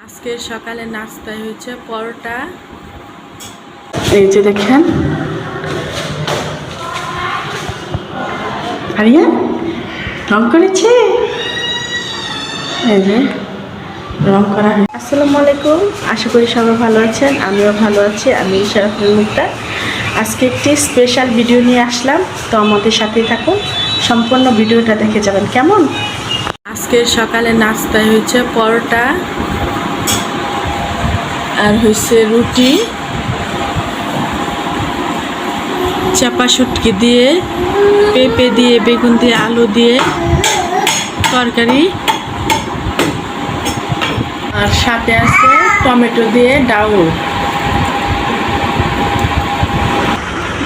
আজকে সকালে নাস্তায় হয়েছে পরোটা। এই যে দেখেন, আরিয়া রং করেছে। এই যে রং করা হয়। আসসালামু আলাইকুম, আশা করি সবাই ভালো আছেন। আমিও ভালো আছি। আমি শরাফুল মুক্তা। আজকে একটি স্পেশাল ভিডিও নিয়ে আসলাম, তো আমাদের সাথেই থাকুন, সম্পূর্ণ ভিডিওটা দেখে যাবেন কেমন। আজকে সকালে নাস্তায় হয়েছে পরোটা আর হয়েছে রুটি, চাপা শুটকি দিয়ে, পেঁপে দিয়ে, বেগুন দিয়ে, আলু দিয়ে তরকারি, আর সাথে আছে টমেটো দিয়ে ডাউল।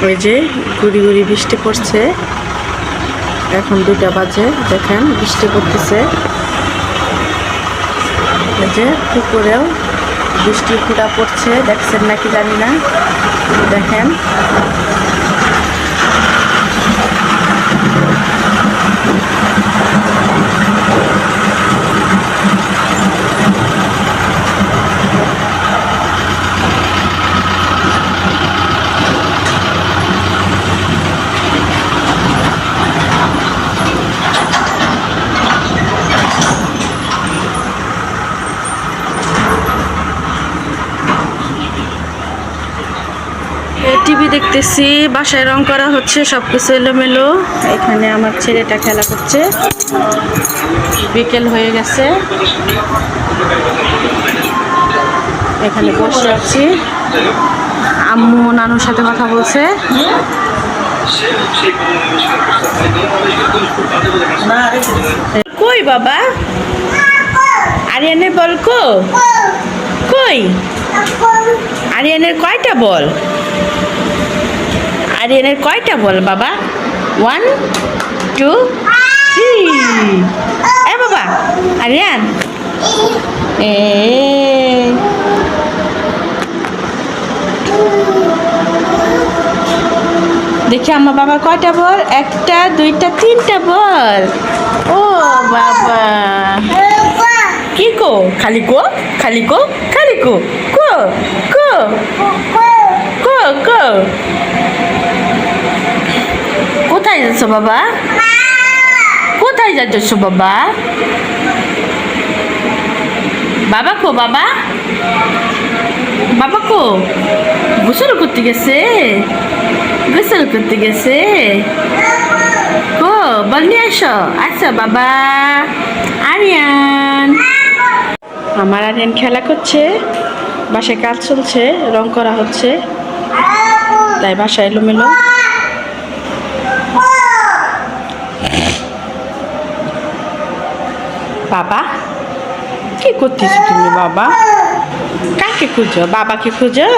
ওই যে গুড়ি গুড়ি বৃষ্টি পড়ছে, এখন 2টা বাজে, দেখেন বৃষ্টি পড়তেছে। এই যে পুকুরেও বৃষ্টি ফোঁটা পড়ছে, দেখছেন নাকি জানি না, দেখেন। টিভি দেখতেছি, বাসায় রং করা হচ্ছে, সবকিছু এলোমেলো। এখানে আমার ছেলেটা খেলা করছে, বিকেল হয়ে গেছে। এখানে বসে আছি, আম্মু নানুর সাথে কথা বলছে। কই বাবা, আরিয়ানের বল কই? আরিয়ানের কয়টা বল? আরিয়ানের কয়টা বল বাবা? 1 2 3। এ বাবা আরিয়ান, এ দেখি আমার বাবা কয়টা বল? 1টা 2টা 3টা বল। ও বাবা, কি কো? খালি কো খালি কো খালি কো কো কো কো কো। কোথায় যাচ্ছ বাবা? কোথায় যাচ্ছ বাবা? বাবা কো? বাবা বাবা কো? গোসল করতে গেছে, গোসল করতে গেছে। কো বল নিয়ে আসো। আচ্ছা বাবা। আরিয়ান, আমার আরিয়ান খেলা করছে, বাসায় কাজ চলছে, রং করা হচ্ছে, তাই বাসায় এলোমেলো। বাবা কি করতেছো তুমি বাবা? কাকে খুঁজো? বাবাকে খুঁজো?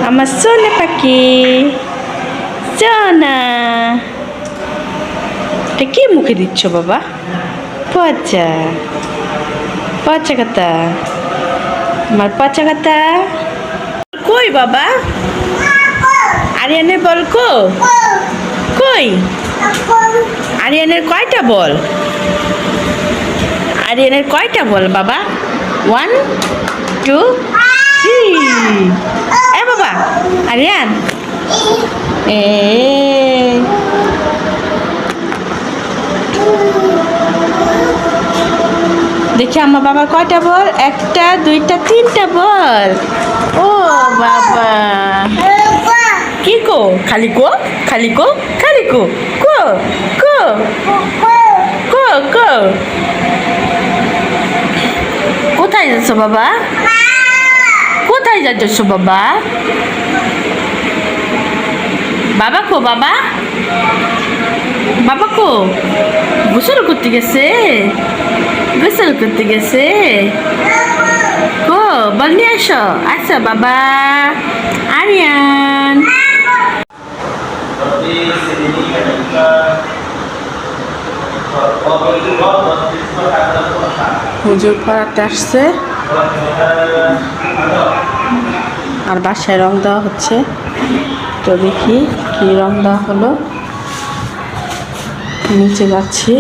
আমার সোনা পাখি সোনা, এটা কি মুখে দিচ্ছ বাবা? পচা পচা কথা, আমার পচা কথা। কই বাবা? আরিয়ানের বল কই? আরিয়ানের কয়টা বল? আরিয়ানের কয়টা বল বাবা? 1 2 3। এ বাবা আরিয়ান, এ দেখি আমার বাবা কয়টা বল? 1টা 2টা 3টা বল। ও বাবা, কি কো? খালি কো খালি কো খালি কো কো কো কো কো। কোথায় যাচ্ছ বাবা? কোথায় যাচ্ছ বাবা? বাবা কো? বাবা বাবা কো? গোসল করতে গেছে, গোসল করতে গেছে। কো বল নিয়ে আসো। আচ্ছা বাবা। আরিয়ান, হুজুর পড়াতে আসছে, আর বাসায় রং দেওয়া হচ্ছে। তো দেখি কি রং দেওয়া হলো। নিচে যাচ্ছি।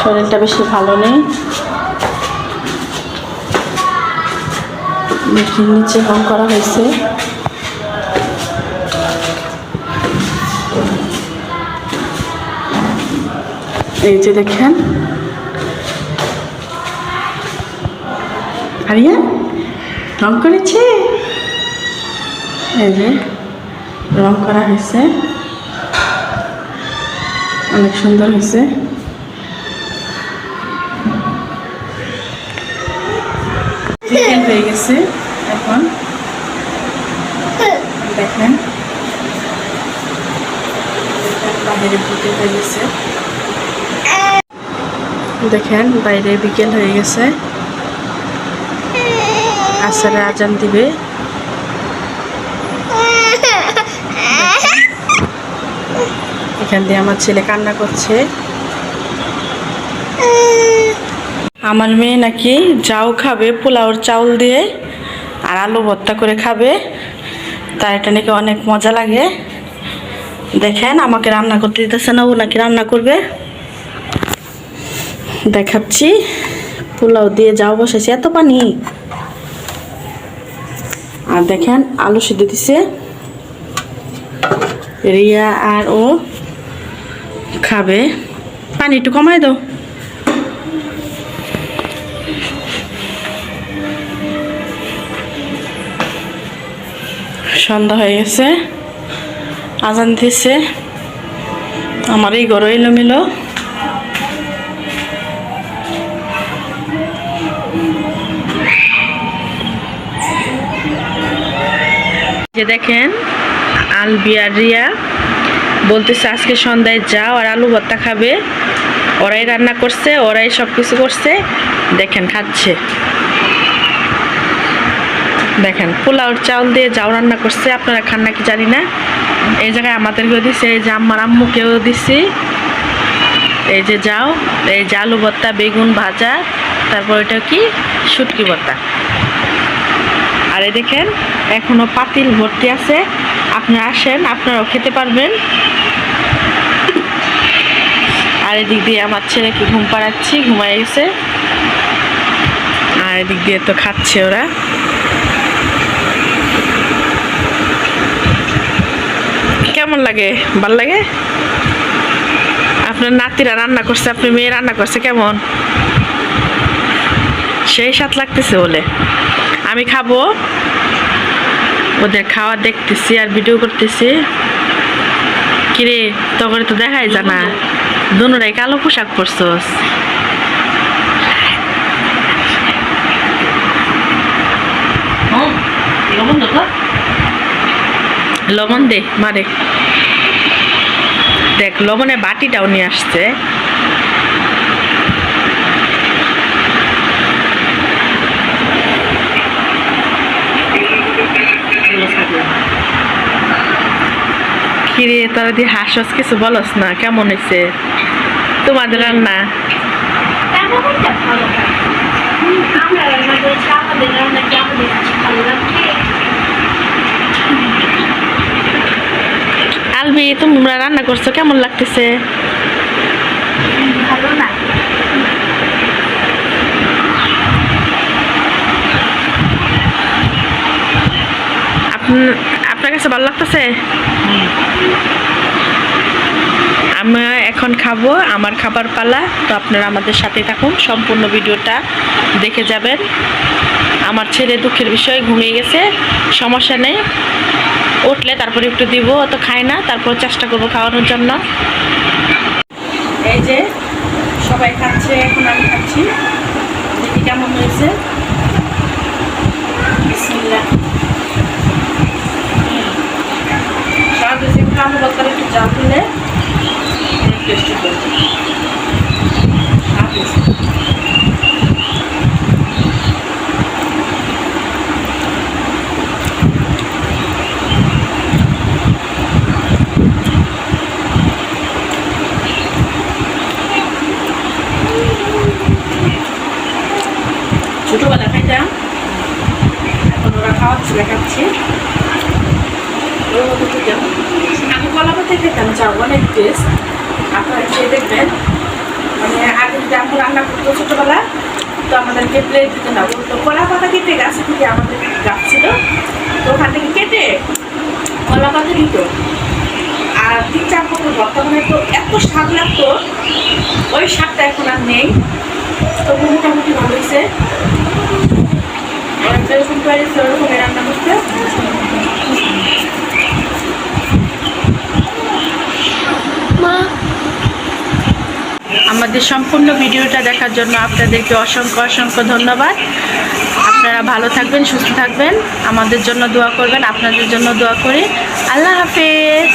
শরীরটা বেশি ভালো নেই। নিচে রং করা হয়েছে। এই যে দেখেন, আরিয়া রং করেছে। এই যে রং করা হয়েছে, অনেক সুন্দর হয়েছে। বিকেল হয়ে গেছে এখন, দেখেন বাইরে বিকেল হয়ে গেছে। দেখেন বাইরে বিকেল হয়ে গেছে, আসরে আজান দিবে। এখান দিয়ে আমার ছেলে কান্না করছে। আমার মেয়ে নাকি যাও খাবে পোলাওর চাউল দিয়ে আর আলু ভর্তা করে খাবে, তার এটা নাকি অনেক মজা লাগে। দেখেন আমাকে রান্না করতে দিতেছে না, ও নাকি রান্না করবে। দেখাচ্ছি, পোলাও দিয়ে যাও বসেছে, এত পানি। আর দেখেন আলু সিদ্ধ দিছে, রিয়া আর ও খাবে। পানি একটু কমাই দাও। সন্ধ্যা হয়ে গেছে, আজান দিছে। আমার এই ঘর এলোমেলো। যে দেখেন আলবি আর রিয়া বলতেছে আজকে সন্ধ্যায় যাও আর আলু ভর্তা খাবে। ওরাই রান্না করছে, ওরাই সব কিছু করছে। দেখেন খাচ্ছে, দেখেন পোলাওর চাউল দিয়ে যাও রান্না করছে। আপনারা খান নাকি জানি না। এই জায়গায় আমাদেরকেও দিছে, এই যে আমার আম্মুকেও দিছি। এই যে যাও, এই যে আলু ভর্তা, বেগুন ভাজা, তারপর এটা কি শুটকি ভর্তা। আর এই দেখেন এখনো পাতিল ভর্তি আছে, আপনারা আসেন, আপনারাও খেতে পারবেন। আর এদিক দিয়ে আমার ছেলেকে ঘুম পাড়াচ্ছি, ঘুমায় গেছে। আর এদিক দিয়ে তো খাচ্ছে ওরা। কেমন লাগে? ভাল লাগে? আপনার নাতিরা রান্না করছে, আপনার মেয়ে রান্না করছে, কেমন? সেই স্বাদ লাগতেছে বলে আমি খাবো। ওদের খাওয়া দেখতেছি আর ভিডিও করতেছি। কিরে তখন তো দেখাই জানা, দুনোরাই কালো পোশাক পরছস। লবণ দে মারে। দেখ লবণের বাটিটাও নিয়ে আসছে। কিরে তোরা দিয়ে হাসস, কিছু বলস না? কেমন হয়েছে তোমাদের রান্না? আলবি তোমরা রান্না করছো, কেমন লাগতেছে? ভালো না? আপনার কাছে ভালো লাগতেছে? আমি এখন খাবো, আমার খাবার পালা। তো আপনারা আমাদের সাথে থাকুন, সম্পূর্ণ ভিডিওটা দেখে যাবেন। আমার ছেলে দুঃখের বিষয় ঘুমিয়ে গেছে, সমস্যা নেই, উঠলে তারপরে একটু দিব, অত খায় না, তারপর চেষ্টা করবো খাওয়ানোর জন্য। এই যে সবাই খাচ্ছে, এখন আমি খাচ্ছি, দেখি কেমন হয়েছে। বিসমিল্লাহ। আলু ভর্তার একটু জাল দিলে অনেক টেস্টি করবে। ছোটবেলা খাইতাম, এখন ওরা খাওয়াচ্ছি, দেখাচ্ছি। আমি কলা পাতায় খেতাম, যা অনেক টেস্ট। আপনারা খেয়ে দেখবেন, মানে আগে যদি আম্মু রান্না করতো ছোটোবেলা, তো আমাদেরকে প্লেট দিতে না, বলতো কলা পাতা কেটে গাছে থেকে, আমাদের গাছ ছিল তো ওখান থেকে কেটে কলা পাতা দিত, আর 3-4 পকেট ভর্তা বানাইতো, এত স্বাদ লাগতো। ওই স্বাদটা এখন আর নেই, তবু মোটামুটি ভালো হয়েছে। যেরকম পেরেছে ওরকম রান্না করতে। আমাদের সম্পূর্ণ ভিডিওটা দেখার জন্য আপনাদেরকে অসংখ্য অসংখ্য ধন্যবাদ। আপনারা ভালো থাকবেন, সুস্থ থাকবেন, আমাদের জন্য দোয়া করবেন, আপনাদের জন্য দোয়া করি। আল্লাহ হাফেজ।